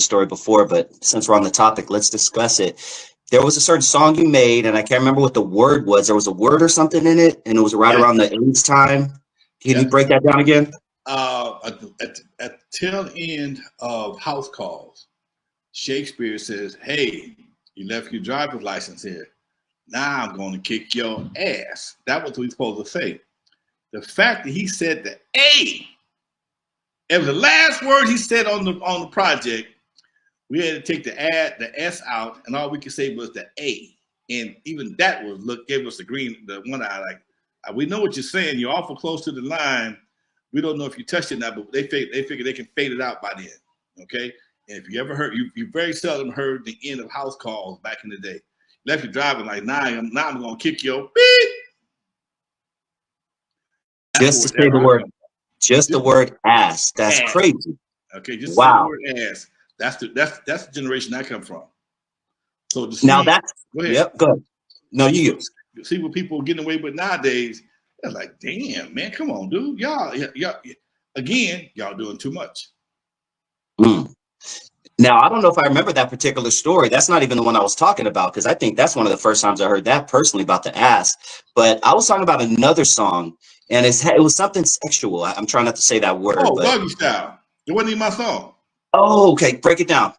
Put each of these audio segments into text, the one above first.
story before, but since we're on the topic, let's discuss it. There was a certain song you made, and I can't remember what the word was. There was a word or something in it, and it was right around the AIDS time. Can you break that down again? At the tail end of House Calls, Shakespeare says, "Hey, you left your driver's license here. Now I'm going to kick your ass." That was what he's supposed to say. The fact that he said the A, it was the last word he said on the project. We had to take the S out, and all we could say was the A. And even that gave us the one eye, like, we know what you're saying. You're awful close to the line. We don't know if you touched it or not, but they figure they can fade it out by then. Okay. And if you ever heard, you very seldom heard the end of House Calls back in the day. Left your driver like, now I'm gonna kick your beep. Just to say the word, just the word ass. That's crazy. Okay, just say the word ass. That's the generation I come from. So to see, now that's go ahead. Yep, go ahead. No, you see what people are getting away with nowadays. They're like, damn, man, come on, dude. Y'all doing too much. Now, I don't know if I remember that particular story. That's not even the one I was talking about, because I think that's one of the first times I heard that personally about the ass. But I was talking about another song, and it was something sexual. I'm trying not to say that word. Oh, Doggy Style. It wasn't even my song. Oh, okay. Break it down.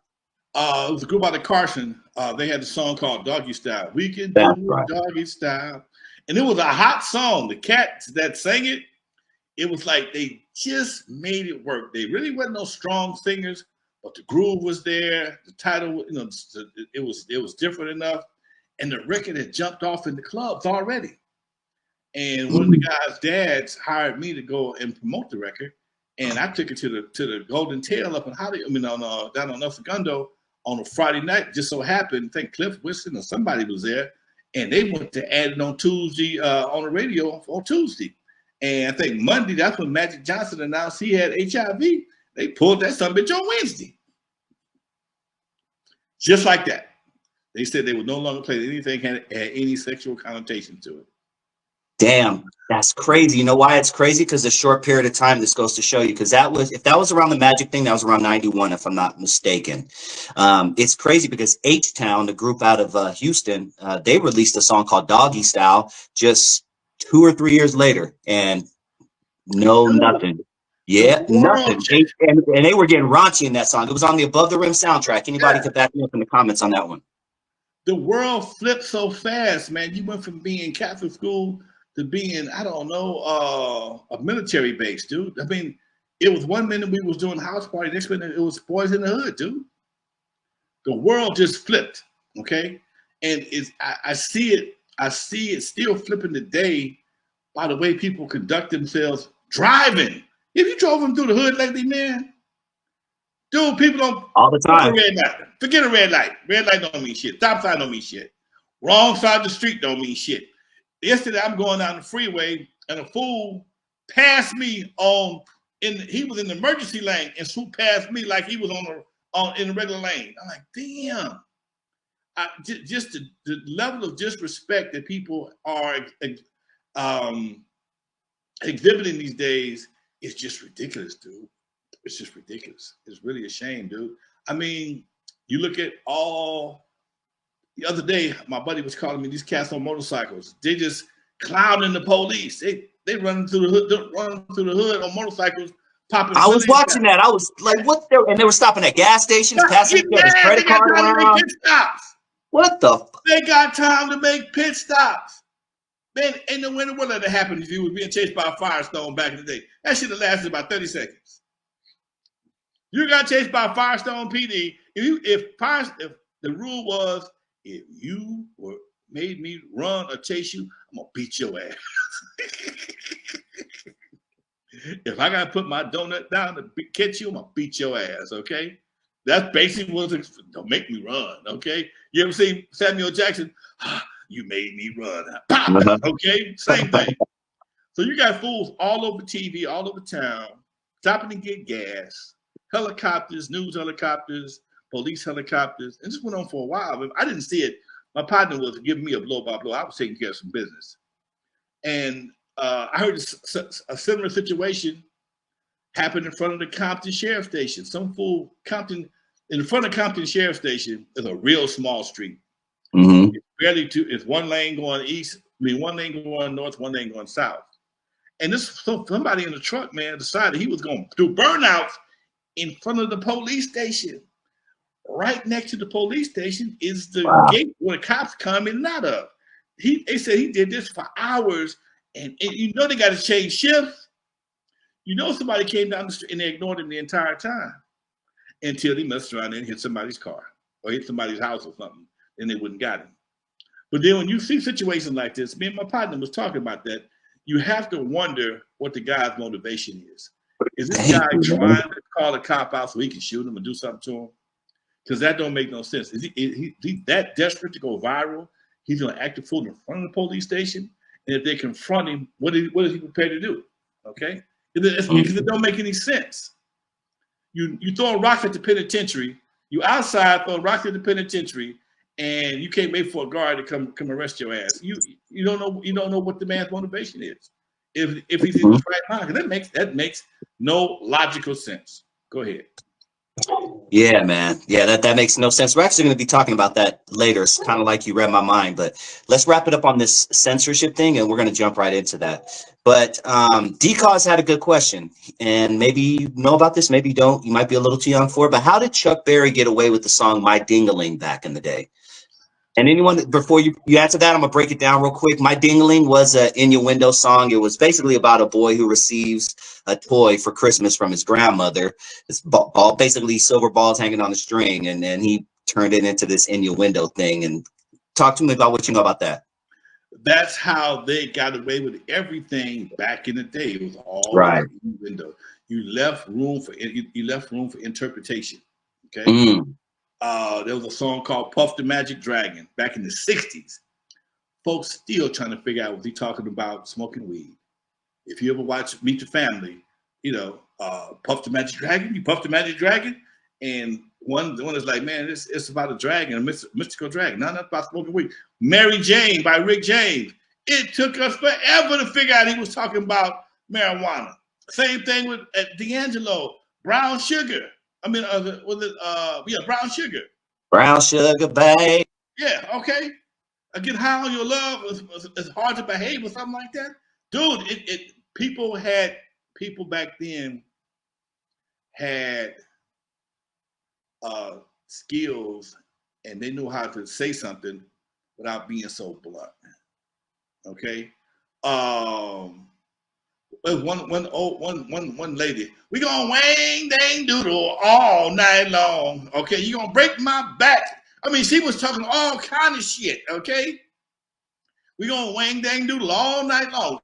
It was a group out of Carson. They had a song called Doggy Style. We can do Doggy Style. And it was a hot song. The cats that sang it, it was like they just made it work. They really wasn't no strong singers, but the groove was there. The title, it was different enough. And the record had jumped off in the clubs already. And one of the guys' dads hired me to go and promote the record. And I took it to the Golden Tail up in down on El Segundo on a Friday night. Just so happened, I think Cliff Wilson or somebody was there, and they went to add it on Tuesday on the radio on Tuesday. And I think Monday, that's when Magic Johnson announced he had HIV. They pulled that son of a bitch on Wednesday. Just like that. They said they would no longer play anything that had any sexual connotation to it. Damn, that's crazy. You know why it's crazy? Because the short period of time this goes to show you, because if that was around the Magic thing, that was around 91, if I'm not mistaken. It's crazy because H-Town, the group out of Houston, they released a song called Doggy Style just 2 or 3 years later, and nothing. Yeah, nothing. And they were getting raunchy in that song. It was on the Above the Rim soundtrack. Anybody could back me up in the comments on that one. The world flipped so fast, man. You went from being Catholic school to being, I don't know, a military base, dude. I mean, it was one minute we was doing house party, next minute it was boys in the hood, dude. The world just flipped, okay? And I see it still flipping today by the way people conduct themselves driving. If you drove them through the hood lately, man, dude, people don't all the time. Forget a red light. Red light don't mean shit. Stop sign don't mean shit. Wrong side of the street don't mean shit. Yesterday, I'm going down the freeway, and a fool passed me he was in the emergency lane and swooped past me like he was in the regular lane. I'm like, damn. Just the level of disrespect that people are exhibiting these days is just ridiculous, dude. It's just ridiculous. It's really a shame, dude. I mean, you look at the other day, my buddy was calling me these cats on motorcycles. They just clowning the police. They running through the hood on motorcycles, popping. I was watching that. I was like, "What?" And they were stopping at gas stations, passing their credit card around. Pit stops. What the? They got time to make pit stops. Man, ain't no way in the world that happened if you was being chased by a Firestone back in the day. That should have lasted about 30 seconds. You got chased by a Firestone PD. If the rule was, if you made me run or chase you, I'm gonna beat your ass. If I gotta put my donut down to catch you, I'm gonna beat your ass. Okay, that's basically what it's. Don't make me run. Okay, you ever seen Samuel Jackson? You made me run. Okay, same thing. So you got fools all over TV, all over town, stopping to get gas, helicopters, news helicopters, police helicopters, and just went on for a while. I didn't see it. My partner was giving me a blow by blow. I was taking care of some business. And I heard a similar situation happened in front of the Compton Sheriff Station. Some fool, Compton, In front of Compton Sheriff Station is a real small street. Mm-hmm. It's barely two. It's one lane going east. I mean, one lane going north, one lane going south. And somebody in the truck, man, decided he was going to do burnouts in front of the police station. Right next to the police station is the gate where the cops come in and out of. They said he did this for hours, and you know they got to change shifts. You know somebody came down the street and they ignored him the entire time until he messed around and hit somebody's car or hit somebody's house or something, and they wouldn't got him. But then when you see situations like this, me and my partner was talking about that, you have to wonder what the guy's motivation is. Is this guy trying to call a cop out so he can shoot him and do something to him? Because that don't make no sense. Is he that desperate to go viral? He's going to act a fool in front of the police station, and if they confront him, what is he prepared to do? Okay, because it don't make any sense. You throw a rock at the penitentiary. You outside throw a rock at the penitentiary, and you can't wait for a guard to come arrest your ass. You don't know what the man's motivation is. If he's in his right mind, that makes no logical sense. Go ahead. Yeah, man. Yeah, that makes no sense. We're actually going to be talking about that later. It's kind of like you read my mind, but let's wrap it up on this censorship thing, and we're going to jump right into that. But D-Cause had a good question, and maybe you know about this, maybe you don't. You might be a little too young for it, but how did Chuck Berry get away with the song My Ding-a-Ling back in the day? And anyone, before you answer that, I'm going to break it down real quick. My Ding-a-Ling was an Innuendo song. It was basically about a boy who receives a toy for Christmas from his grandmother. It's ball, basically silver balls hanging on a string. And then he turned it into this Innuendo thing. And talk to me about what you know about that. That's how they got away with everything back in the day. It was all right. Innuendo. You left room for interpretation. Okay. There was a song called Puff the Magic Dragon back in the 60s. Folks still trying to figure out, was he talking about smoking weed? If you ever watch Meet the Family, you know, Puff the Magic Dragon, you puff the magic dragon, and one is like, man, it's about a dragon, a mystical dragon, not about smoking weed. Mary Jane by Rick James. It took us forever to figure out he was talking about marijuana. Same thing with D'Angelo, Brown Sugar. I mean, Brown Sugar. Brown sugar, babe. Yeah, okay. Get high on your love. It's hard to behave or something like that. Dude, people back then had skills, and they knew how to say something without being so blunt. Okay. One lady, we gonna wang dang doodle all night long. Okay, you gonna break my back. I mean, she was talking all kind of shit. Okay, we gonna wang dang doodle all night long.